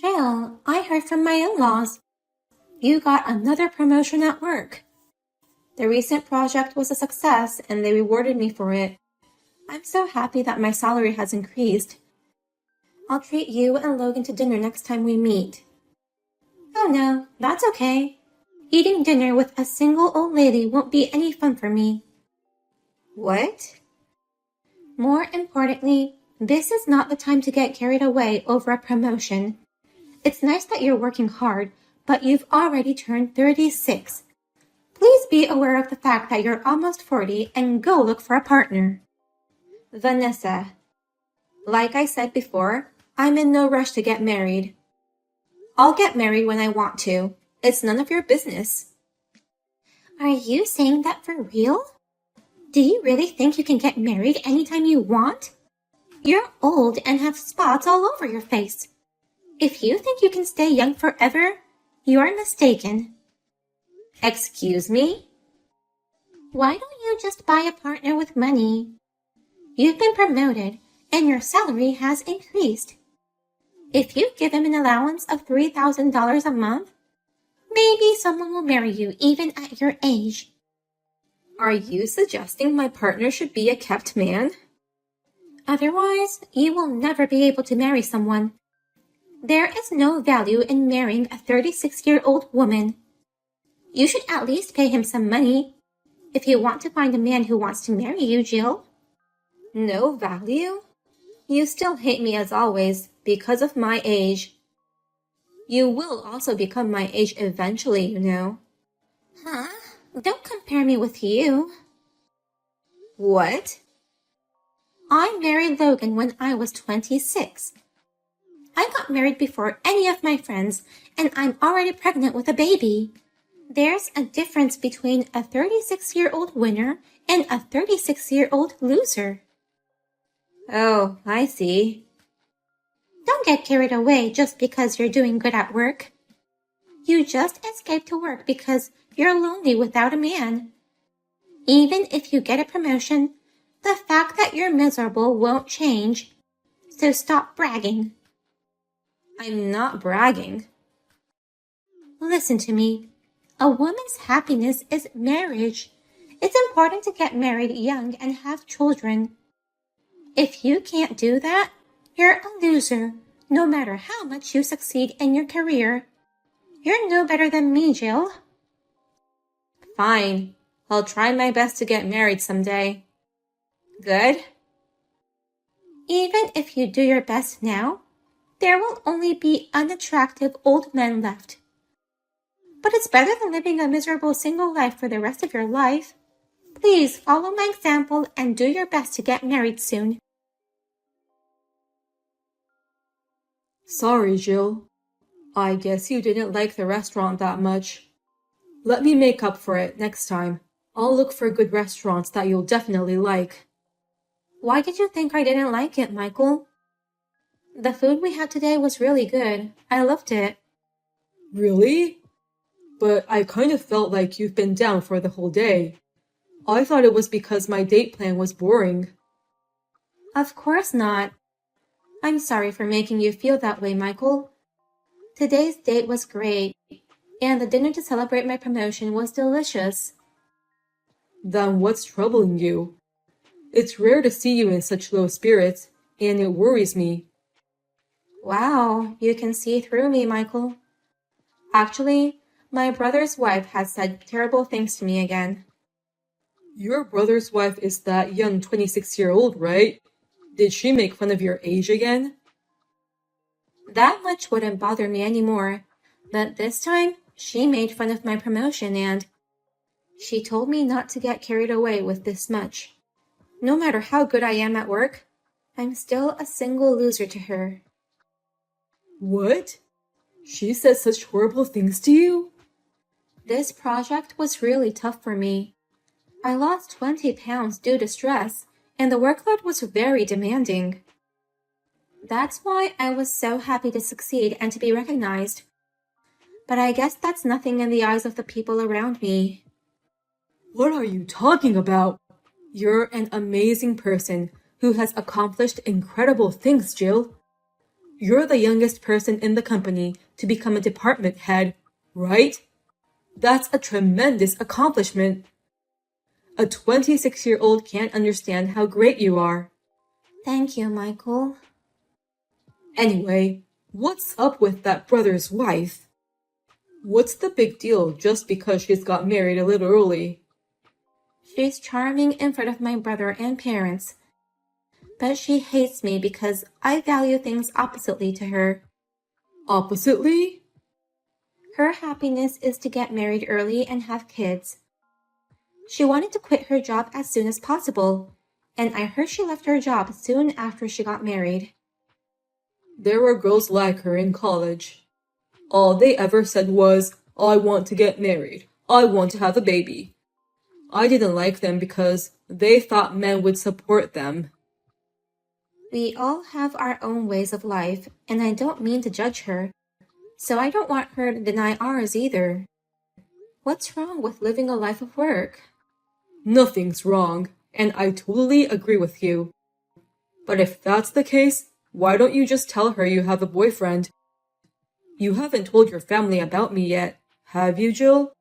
Jill, I heard from my in-laws. You got another promotion at work. The recent project was a success and they rewarded me for it. I'm so happy that my salary has increased. I'll treat you and Logan to dinner next time we meet. Oh no, that's okay. Eating dinner with a single old lady won't be any fun for me. What? More importantly, this is not the time to get carried away over a promotion. It's nice that you're working hard, but you've already turned 36. Please be aware of the fact that you're almost 40 and go look for a partner. Vanessa, like I said before, I'm in no rush to get married. I'll get married when I want to. It's none of your business. Are you saying that for real? Do you really think you can get married anytime you want? You're old and have spots all over your face. If you think you can stay young forever, you're mistaken. Excuse me? Why don't you just buy a partner with money? You've been promoted and your salary has increased. If you give him an allowance of $3,000 a month, maybe someone will marry you even at your age. Are you suggesting my partner should be a kept man? Otherwise, you will never be able to marry someone. There is no value in marrying a 36-year-old woman. You should at least pay him some money, if you want to find a man who wants to marry you, Jill. No value? You still hate me as always, because of my age. You will also become my age eventually, you know. Huh? Don't compare me with you. What? I married Logan when I was 26. I got married before any of my friends, and I'm already pregnant with a baby. There's a difference between a 36-year-old winner and a 36-year-old loser. Oh, I see. Don't get carried away just because you're doing good at work. You just escaped to work because you're lonely without a man. Even if you get a promotion, the fact that you're miserable won't change. So stop bragging. I'm not bragging. Listen to me. A woman's happiness is marriage. It's important to get married young and have children. If you can't do that, you're a loser, no matter how much you succeed in your career. You're no better than me, Jill. Fine. I'll try my best to get married someday. Good? Even if you do your best now, there will only be unattractive old men left. But it's better than living a miserable single life for the rest of your life. Please follow my example and do your best to get married soon. Sorry, Jill. I guess you didn't like the restaurant that much. Let me make up for it next time. I'll look for good restaurants that you'll definitely like. Why did you think I didn't like it, Michael? The food we had today was really good. I loved it. Really? But I kind of felt like you've been down for the whole day. I thought it was because my date plan was boring. Of course not. I'm sorry for making you feel that way, Michael. Today's date was great, and the dinner to celebrate my promotion was delicious. Then what's troubling you? It's rare to see you in such low spirits, and it worries me. Wow, you can see through me, Michael. Actually, my brother's wife has said terrible things to me again. Your brother's wife is that young 26-year-old, right? Did she make fun of your age again? That much wouldn't bother me anymore, but this time she made fun of my promotion and she told me not to get carried away with this much. No matter how good I am at work, I'm still a single loser to her. What? She said such horrible things to you? This project was really tough for me. I lost 20 pounds due to stress, and the workload was very demanding. That's why I was so happy to succeed and to be recognized. But I guess that's nothing in the eyes of the people around me. What are you talking about? You're an amazing person who has accomplished incredible things, Jill. You're the youngest person in the company to become a department head, right? That's a tremendous accomplishment. A 26-year-old can't understand how great you are. Thank you, Michael. Anyway, what's up with that brother's wife? What's the big deal just because she's got married a little early? She's charming in front of my brother and parents, but she hates me because I value things oppositely to her. Oppositely? Her happiness is to get married early and have kids. She wanted to quit her job as soon as possible, and I heard she left her job soon after she got married. There were girls like her in college. All they ever said was, I want to get married. I want to have a baby. I didn't like them because they thought men would support them. We all have our own ways of life, and I don't mean to judge her, so I don't want her to deny ours either. What's wrong with living a life of work? Nothing's wrong, and I totally agree with you. But if that's the case, why don't you just tell her you have a boyfriend? You haven't told your family about me yet, have you, Jill?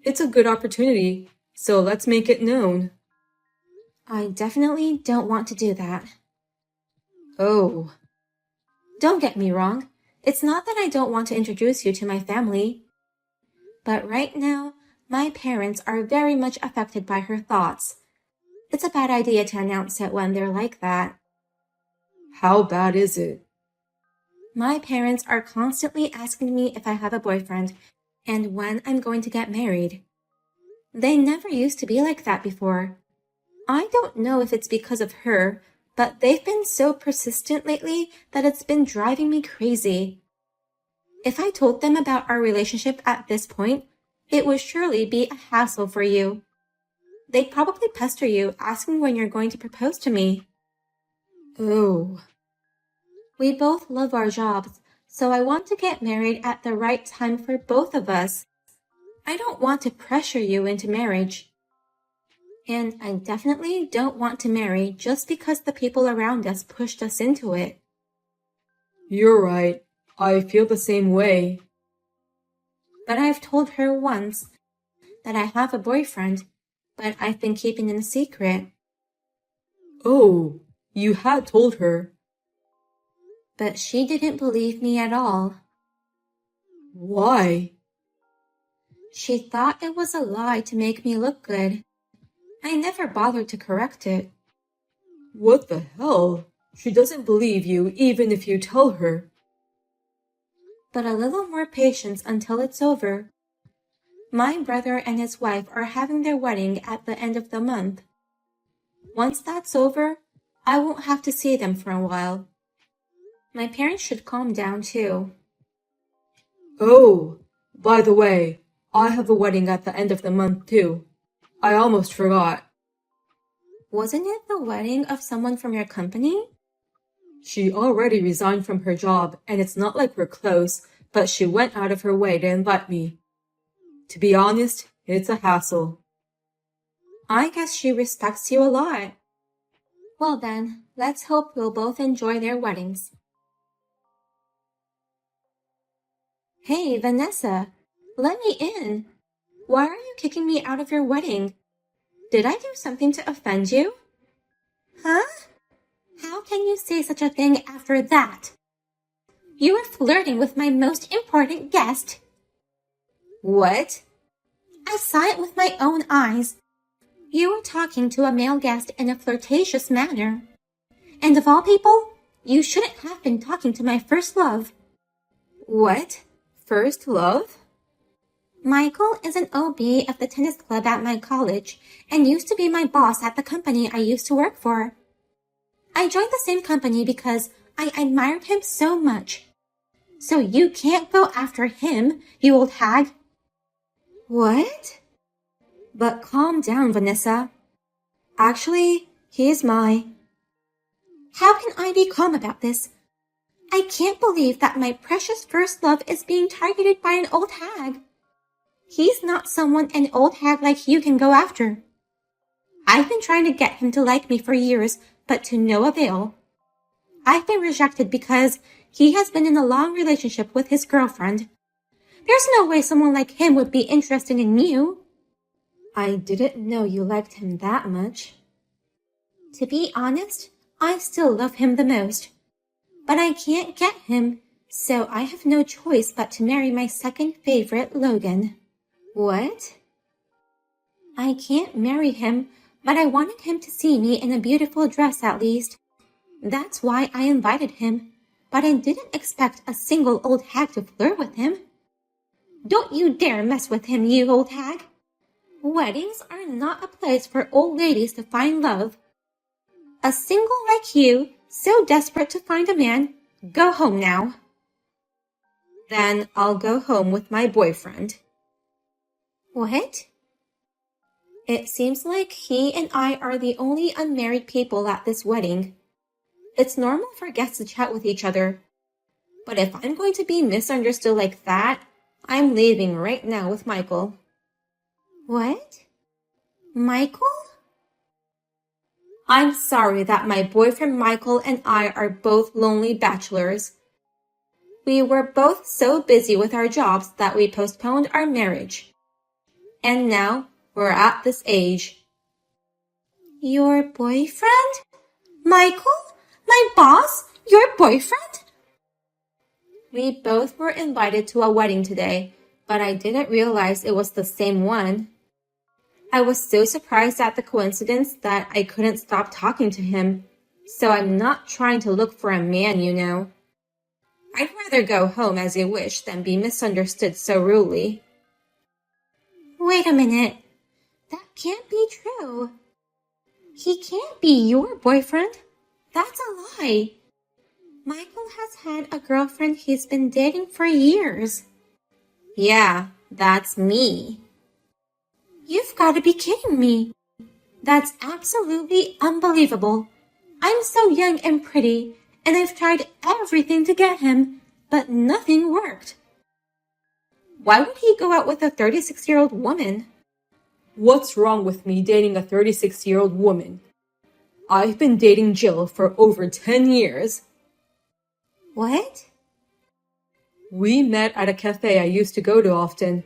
It's a good opportunity, so let's make it known. I definitely don't want to do that. Oh. Don't get me wrong. It's not that I don't want to introduce you to my family. But right now, my parents are very much affected by her thoughts. It's a bad idea to announce it when they're like that. How bad is it? My parents are constantly asking me if I have a boyfriend and when I'm going to get married. They never used to be like that before. I don't know if it's because of her, but they've been so persistent lately that it's been driving me crazy. If I told them about our relationship at this point, it would surely be a hassle for you. They'd probably pester you asking when you're going to propose to me. Oh. We both love our jobs, so I want to get married at the right time for both of us. I don't want to pressure you into marriage. And I definitely don't want to marry just because the people around us pushed us into it. You're right. I feel the same way. But I've told her once that I have a boyfriend, but I've been keeping it a secret. Oh, you had told her. But she didn't believe me at all. Why? She thought it was a lie to make me look good. I never bothered to correct it. What the hell? She doesn't believe you even if you tell her. But a little more patience until it's over. My brother and his wife are having their wedding at the end of the month. Once that's over, I won't have to see them for a while. My parents should calm down too. Oh, by the way, I have a wedding at the end of the month too. I almost forgot. Wasn't it the wedding of someone from your company? She already resigned from her job, and it's not like we're close, but she went out of her way to invite me. To be honest, it's a hassle. I guess she respects you a lot. Well then, let's hope we'll both enjoy their weddings. Hey, Vanessa, let me in. Why are you kicking me out of your wedding? Did I do something to offend you? Huh? How can you say such a thing after that? You were flirting with my most important guest. What? I saw it with my own eyes. You were talking to a male guest in a flirtatious manner. And of all people, you shouldn't have been talking to my first love. What? First love? Michael is an OB of the tennis club at my college and used to be my boss at the company I used to work for. I joined the same company because I admired him so much. So you can't go after him, you old hag. What? But calm down, Vanessa. Actually, he is my... How can I be calm about this? I can't believe that my precious first love is being targeted by an old hag. He's not someone an old hag like you can go after. I've been trying to get him to like me for years, but to no avail. I've been rejected because He has been in a long relationship with his girlfriend. There's no way someone like him would be interested in you. I didn't know you liked him that much. To be honest, I still love him the most. But I can't get him, so I have no choice but to marry my second favorite, Logan. What? I can't marry him, but I wanted him to see me in a beautiful dress at least. That's why I invited him, but I didn't expect a single old hag to flirt with him. Don't you dare mess with him, you old hag. Weddings are not a place for old ladies to find love. A single like you, so desperate to find a man, go home now. Then I'll go home with my boyfriend. What? It seems like he and I are the only unmarried people at this wedding. It's normal for guests to chat with each other. But if I'm going to be misunderstood like that, I'm leaving right now with Michael. What? Michael? I'm sorry that my boyfriend Michael and I are both lonely bachelors. We were both so busy with our jobs that we postponed our marriage. And now we're at this age. Your boyfriend? Michael? My boss? Your boyfriend? We both were invited to a wedding today, but I didn't realize it was the same one. I was so surprised at the coincidence that I couldn't stop talking to him. So I'm not trying to look for a man, you know. I'd rather go home as you wish than be misunderstood so rudely. Wait a minute. That can't be true. He can't be your boyfriend. That's a lie. Michael has had a girlfriend he's been dating for years. Yeah, that's me. You've got to be kidding me. That's absolutely unbelievable. I'm so young and pretty, and I've tried everything to get him, but nothing worked. Why would he go out with a 36-year-old woman? What's wrong with me dating a 36-year-old woman? I've been dating Jill for over 10 years. What? We met at a cafe I used to go to often.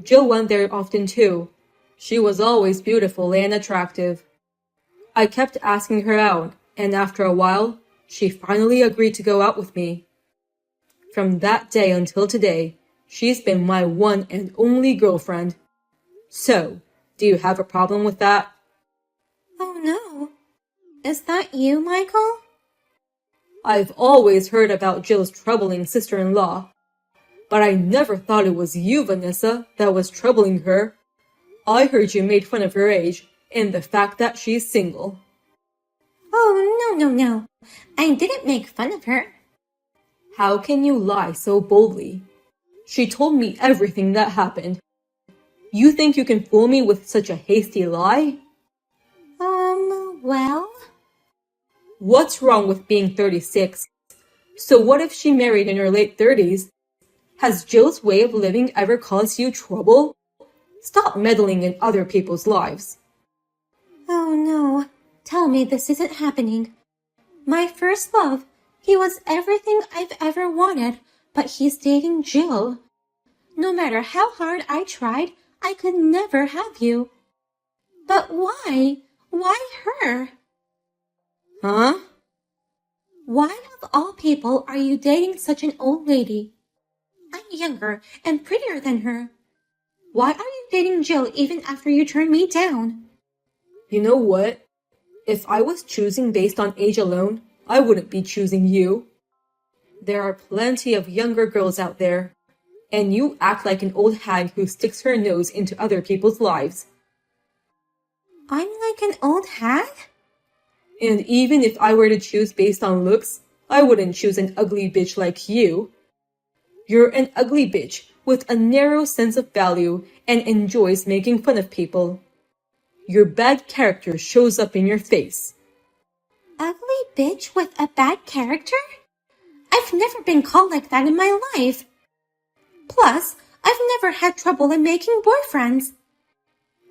Jill went there often too. She was always beautiful and attractive. I kept asking her out, and after a while, she finally agreed to go out with me. From that day until today, she's been my one and only girlfriend. So, do you have a problem with that? Oh no. Is that you, Michael? I've always heard about Jill's troubling sister-in-law. But I never thought it was you, Vanessa, that was troubling her. I heard you made fun of her age and the fact that she's single. Oh, no. I didn't make fun of her. How can you lie so boldly? She told me everything that happened. You think you can fool me with such a hasty lie? Well? What's wrong with being 36? So what if she married in her late 30s? Has Jill's way of living ever caused you trouble? Stop meddling in other people's lives. Oh no, tell me this isn't happening. My first love, he was everything I've ever wanted, but he's dating Jill. No matter how hard I tried, I could never have you. But why? Why her? Huh? Why of all people are you dating such an old lady? I'm younger and prettier than her. Why are you dating Jill even after you turned me down? You know what? If I was choosing based on age alone, I wouldn't be choosing you. There are plenty of younger girls out there, and you act like an old hag who sticks her nose into other people's lives. I'm like an old hag? And even if I were to choose based on looks, I wouldn't choose an ugly bitch like you. You're an ugly bitch with a narrow sense of value and enjoys making fun of people. Your bad character shows up in your face. Ugly bitch with a bad character? I've never been called like that in my life. Plus, I've never had trouble in making boyfriends.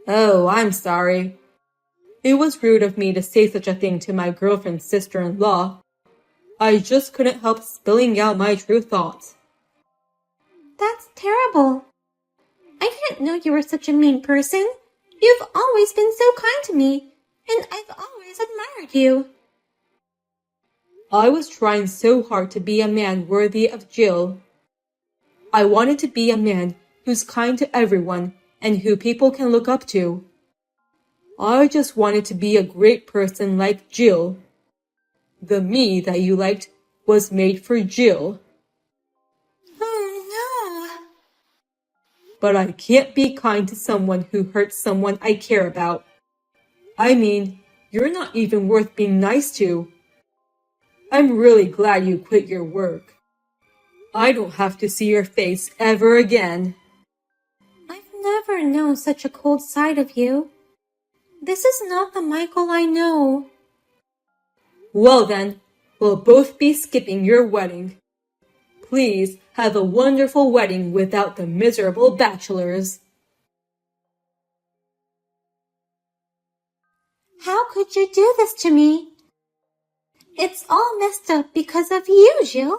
Oh, I'm sorry. It was rude of me to say such a thing to my girlfriend's sister-in-law. I just couldn't help spilling out my true thoughts. That's terrible. I didn't know you were such a mean person. You've always been so kind to me, and I've always admired you. I was trying so hard to be a man worthy of Jill. I wanted to be a man who's kind to everyone and who people can look up to. I just wanted to be a great person like Jill. The me that you liked was made for Jill. Oh no! But I can't be kind to someone who hurts someone I care about. I mean, you're not even worth being nice to. I'm really glad you quit your work. I don't have to see your face ever again. I've never known such a cold side of you. This is not the Michael I know. Well then, we'll both be skipping your wedding. Please have a wonderful wedding without the miserable bachelors. How could you do this to me? It's all messed up because of you, Jill.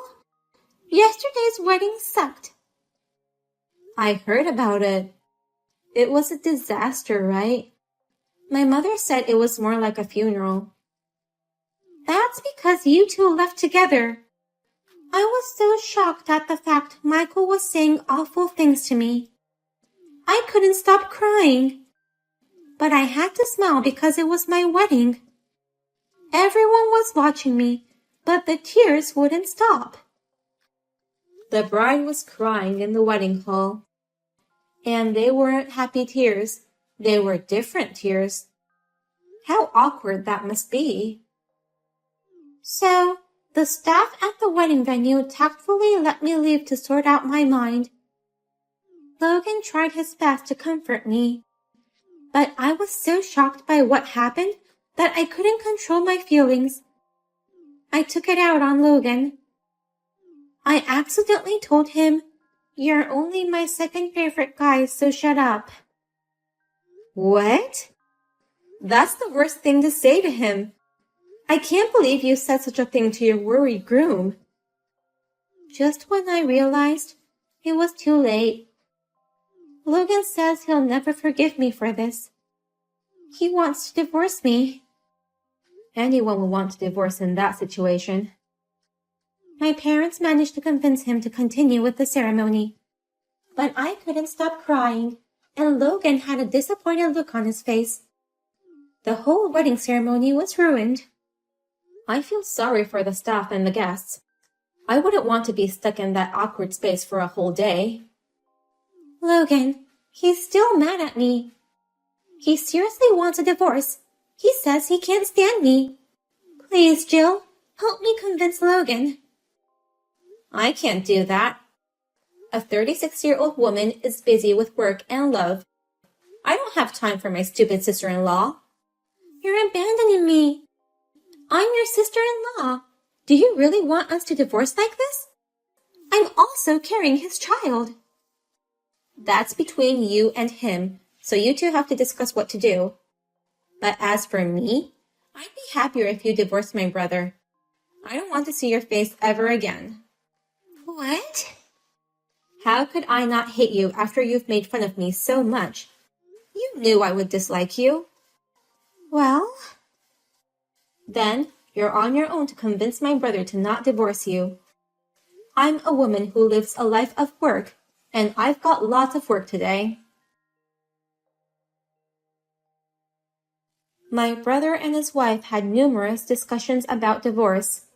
Yesterday's wedding sucked. I heard about it. It was a disaster, right? My mother said it was more like a funeral. That's because you two left together. I was so shocked at the fact Michael was saying awful things to me. I couldn't stop crying. But I had to smile because it was my wedding. Everyone was watching me, but the tears wouldn't stop. The bride was crying in the wedding hall. And they weren't happy tears. They were different tears. How awkward that must be. So, the staff at the wedding venue tactfully let me leave to sort out my mind. Logan tried his best to comfort me, but I was so shocked by what happened that I couldn't control my feelings. I took it out on Logan. I accidentally told him, "You're only my second favorite guy, so shut up." What? That's the worst thing to say to him. I can't believe you said such a thing to your worried groom. Just when I realized it was too late. Logan says he'll never forgive me for this. He wants to divorce me. Anyone would want to divorce in that situation. My parents managed to convince him to continue with the ceremony. But I couldn't stop crying, and Logan had a disappointed look on his face. The whole wedding ceremony was ruined. I feel sorry for the staff and the guests. I wouldn't want to be stuck in that awkward space for a whole day. Logan, he's still mad at me. He seriously wants a divorce. He says he can't stand me. Please, Jill, help me convince Logan. I can't do that. A 36-year-old woman is busy with work and love. I don't have time for my stupid sister-in-law. You're abandoning me. I'm your sister-in-law. Do you really want us to divorce like this? I'm also carrying his child. That's between you and him, so you two have to discuss what to do. But as for me, I'd be happier if you divorced my brother. I don't want to see your face ever again. What? How could I not hate you after you've made fun of me so much? You knew I would dislike you. Well? Then you're on your own to convince my brother to not divorce you. I'm a woman who lives a life of work, and I've got lots of work today. My brother and his wife had numerous discussions about divorce.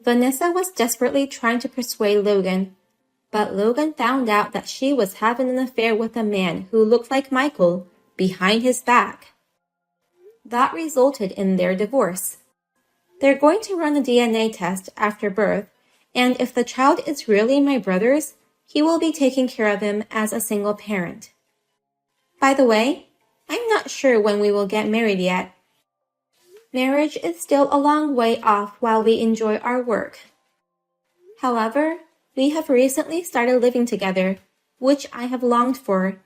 Vanessa was desperately trying to persuade Logan, but Logan found out that she was having an affair with a man who looked like Michael behind his back. That resulted in their divorce. They're going to run a DNA test after birth, and if the child is really my brother's, he will be taking care of him as a single parent. By the way, I'm not sure when we will get married yet. Marriage is still a long way off while we enjoy our work. However, we have recently started living together, which I have longed for,